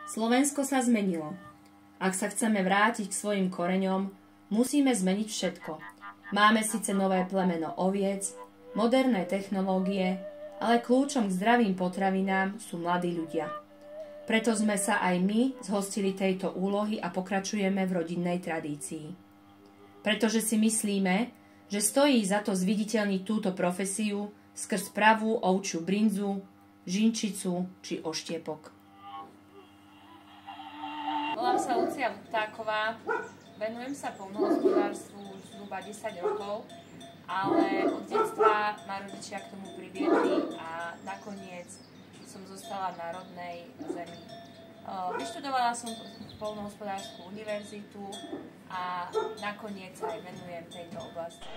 Slovensko sa zmenilo. Ak sa chceme vrátiť k svojim koreňom, musíme zmeniť všetko. Máme síce nové plemeno oviec, moderné technológie, ale kľúčom k zdravým potravinám sú mladí ľudia. Preto sme sa aj my zhostili tejto úlohy a pokračujeme v rodinnej tradícii. Pretože si myslíme, že stojí za to zviditeľniť túto profesiu skrz pravú ovčiu brinzu, žinčicu či oštiepok. Volám sa Lucia Vuptáková, venujem sa poľnohospodárstvu už zhruba 10 rokov, ale od detstva ma rodičia k tomu priviedli a nakoniec som zostala na rodnej zemi. Vyštudovala som poľnohospodárskú univerzitu a nakoniec aj venujem tejto oblasti.